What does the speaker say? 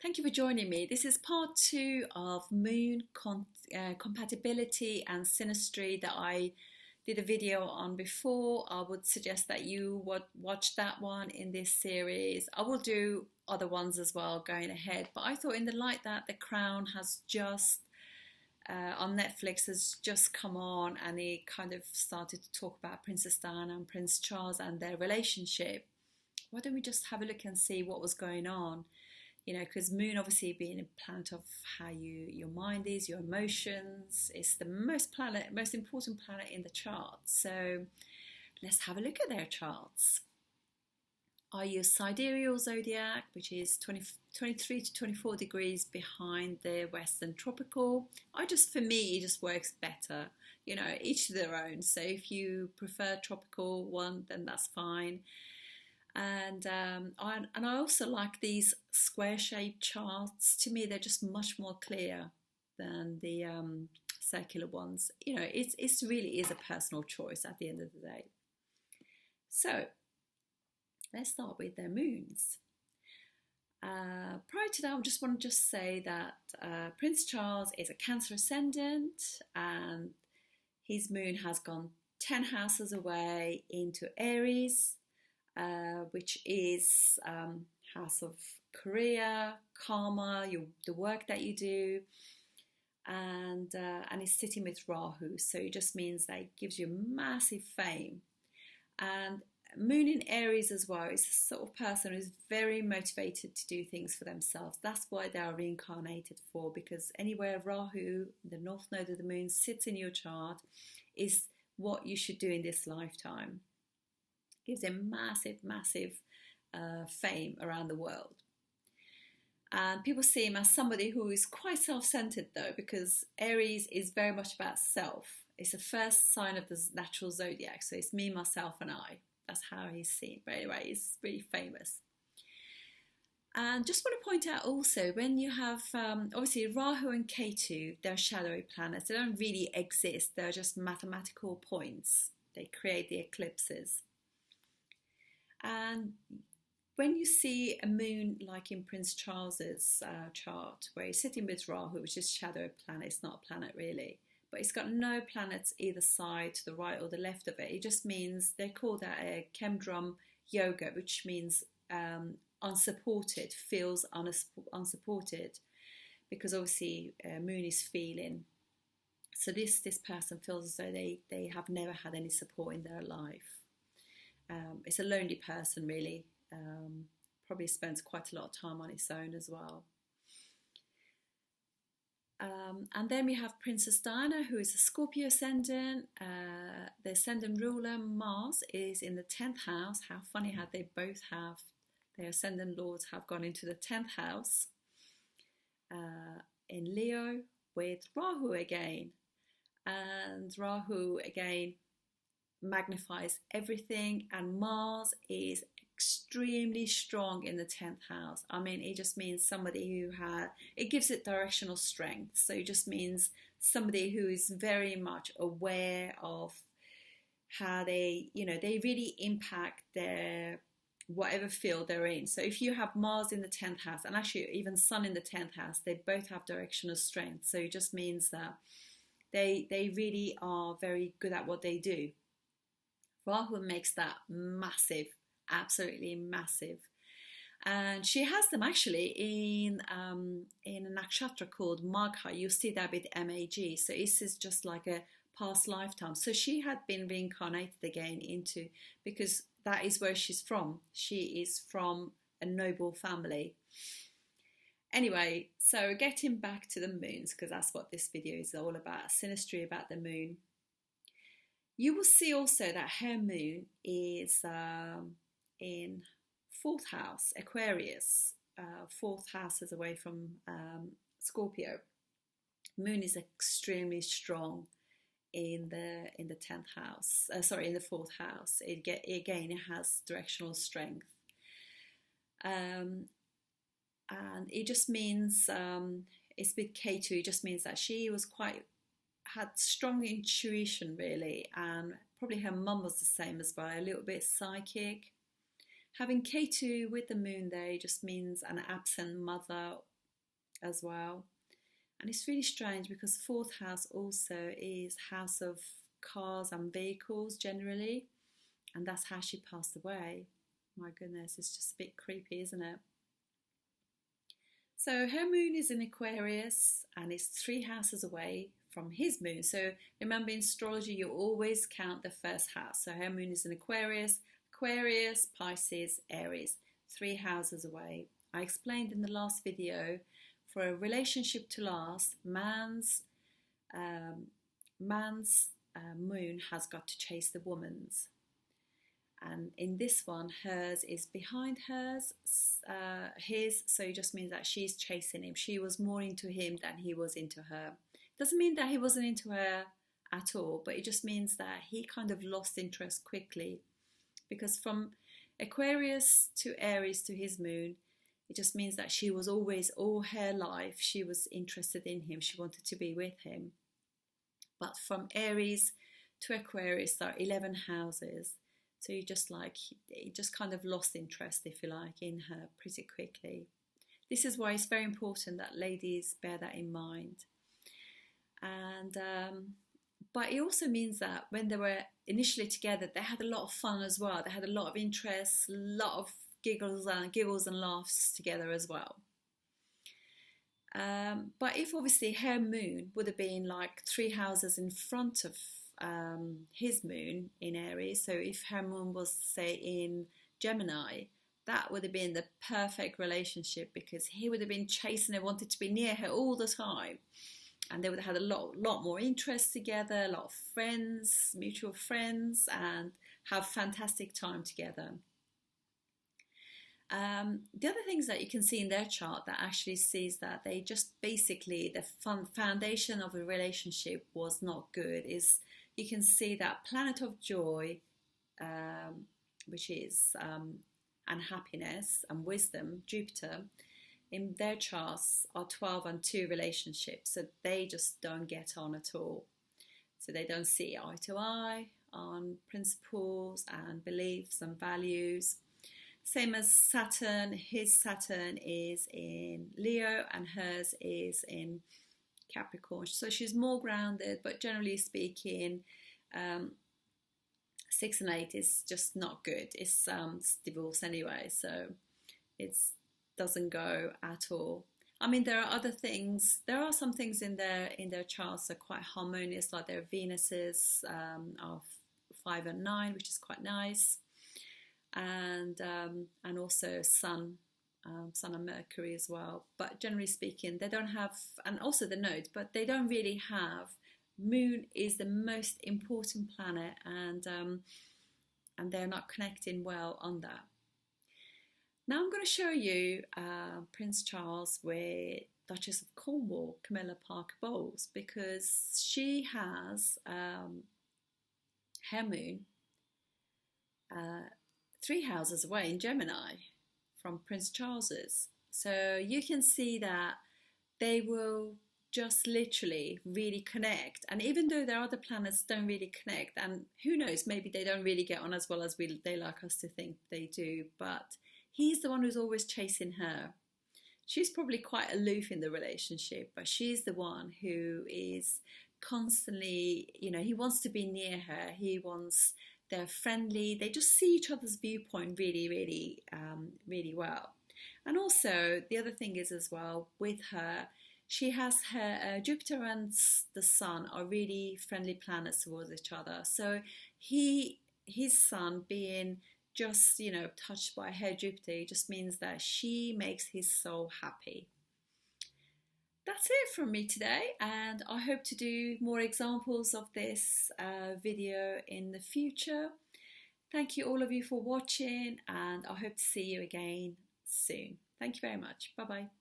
Thank you for joining me. This is part two of moon compatibility and synastry that I did a video on before. I would suggest that you would watch that one in this series. I will do other ones as well going ahead, but I thought in the light that The Crown has just on Netflix has just come on, and they kind of started to talk about Princess Diana and Prince Charles and their relationship. Why don't we just have a look and see what was going on? Because moon obviously being a planet of how your mind is, your emotions, it's the most important planet in the chart. So let's have a look at their charts. I use sidereal zodiac, which is 23 to 24 degrees behind the western tropical. For me, it just works better. Each to their own. So if you prefer tropical one, then that's fine. And I also like these square shaped charts. To me, they're just much more clear than the circular ones. It really is a personal choice at the end of the day. So let's start with their moons. Prior to that, I just want to say that Prince Charles is a Cancer ascendant, and his moon has gone 10 houses away into Aries, which is house of career, karma, the work that you do, and it's sitting with Rahu, so it just means that it gives you massive fame. And moon in Aries as well is the sort of person who's very motivated to do things for themselves. That's why they are reincarnated for, because anywhere Rahu, the north node of the moon, sits in your chart is what you should do in this lifetime. Gives him massive fame around the world. And people see him as somebody who is quite self-centered, though, because Aries is very much about self. It's the first sign of the natural zodiac, so it's me, myself and I. That's how he's seen. But anyway, he's really famous. And just want to point out also, when you have obviously Rahu and Ketu, they're shadowy planets. They don't really exist. They're just mathematical points. They create the eclipses. And when you see a moon like in Prince Charles's chart, where he's sitting with Rahu, which is shadow planet, it's not a planet really, but it's got no planets either side, to the right or the left of it. It just means, they call that a chemdrum yoga, which means unsupported, feels unsupported, because obviously moon is feeling. So this person feels as though they have never had any support in their life. It's a lonely person, really. Probably spends quite a lot of time on its own as well. And then we have Princess Diana, who is a Scorpio ascendant. The ascendant ruler, Mars, is in the 10th house. How funny how they both have, their ascendant lords have gone into the 10th house. In Leo, with Rahu again. And Rahu again magnifies everything, and Mars is extremely strong in the 10th house. I mean, it just means somebody it gives it directional strength. So it just means somebody who is very much aware of how they really impact their whatever field they're in. So if you have Mars in the 10th house, and actually even Sun in the 10th house, they both have directional strength. So it just means that they really are very good at what they do. Rahu makes that massive, absolutely massive. And she has them actually in a nakshatra called Magha. You see that with MAG. So this is just like a past lifetime. So she had been reincarnated again because that is where she's from. She is from a noble family. Anyway, so getting back to the moons, because that's what this video is all about, synastry about the moon. You will see also that her moon is in 4th house, Aquarius. 4th house is away from Scorpio. Moon is extremely strong in the 10th house. In the 4th house. It has directional strength. And it just means, it's with Ketu, it just means that she had strong intuition really, and probably her mum was the same as well, a little bit psychic. Having Ketu with the moon there just means an absent mother as well. And it's really strange because fourth house also is house of cars and vehicles generally, and that's how she passed away. My goodness, it's just a bit creepy, isn't it? So her moon is in Aquarius and it's 3 houses away from his moon. So remember, in astrology you always count the first house. So her moon is in Aquarius, Aquarius, Pisces, Aries, 3 houses away. I explained in the last video, for a relationship to last, um, man's moon has got to chase the woman's. And in this one, hers is behind his, so it just means that she's chasing him. She was more into him than he was into her. Doesn't mean that he wasn't into her at all, but it just means that he kind of lost interest quickly, because from Aquarius to Aries to his moon, it just means that she was always, all her life, she was interested in him. She wanted to be with him. But from Aries to Aquarius, there are 11 houses. So you just he just kind of lost interest, if you like, in her pretty quickly. This is why it's very important that ladies bear that in mind. And but it also means that when they were initially together, they had a lot of fun as well. They had a lot of interest, a lot of giggles and laughs together as well. But if obviously her moon would have been like 3 houses in front of his moon in Aries, so if her moon was, say, in Gemini, that would have been the perfect relationship, because he would have been chasing her, wanted to be near her all the time, and they would have had a lot more interest together, a lot of friends, mutual friends, and have fantastic time together. The other things that you can see in their chart that actually sees that they just basically, the foundation of a relationship was not good, is you can see that planet of joy, which is and happiness and wisdom, Jupiter, in their charts are 12 and 2 relationships, so they just don't get on at all. So they don't see eye to eye on principles and beliefs and values. Same as Saturn, his Saturn is in Leo and hers is in Capricorn. So she's more grounded, but generally speaking, 6 and 8 is just not good. It's divorce anyway, so it doesn't go at all. I mean, there are other things. There are some things in their charts that are quite harmonious, like their Venuses of 5 and 9, which is quite nice, and also Sun and Mercury as well. But generally speaking, they don't have, and also the nodes, but they don't really have. Moon is the most important planet, and they're not connecting well on that. Now I'm going to show you Prince Charles with Duchess of Cornwall, Camilla Parker Bowles, because she has her moon 3 houses away in Gemini from Prince Charles's. So you can see that they will just literally really connect, and even though their other planets don't really connect, and who knows, maybe they don't really get on as well as they like us to think they do, but he's the one who's always chasing her. She's probably quite aloof in the relationship, but she's the one who is constantly, he wants to be near her. They're friendly. They just see each other's viewpoint really, really, really well. And also the other thing is as well with her, she has her Jupiter and the Sun are really friendly planets towards each other. So his Sun being just, touched by her Jupiter just means that she makes his soul happy. That's it from me today, and I hope to do more examples of this video in the future. Thank you all of you for watching, and I hope to see you again soon. Thank you very much. Bye bye.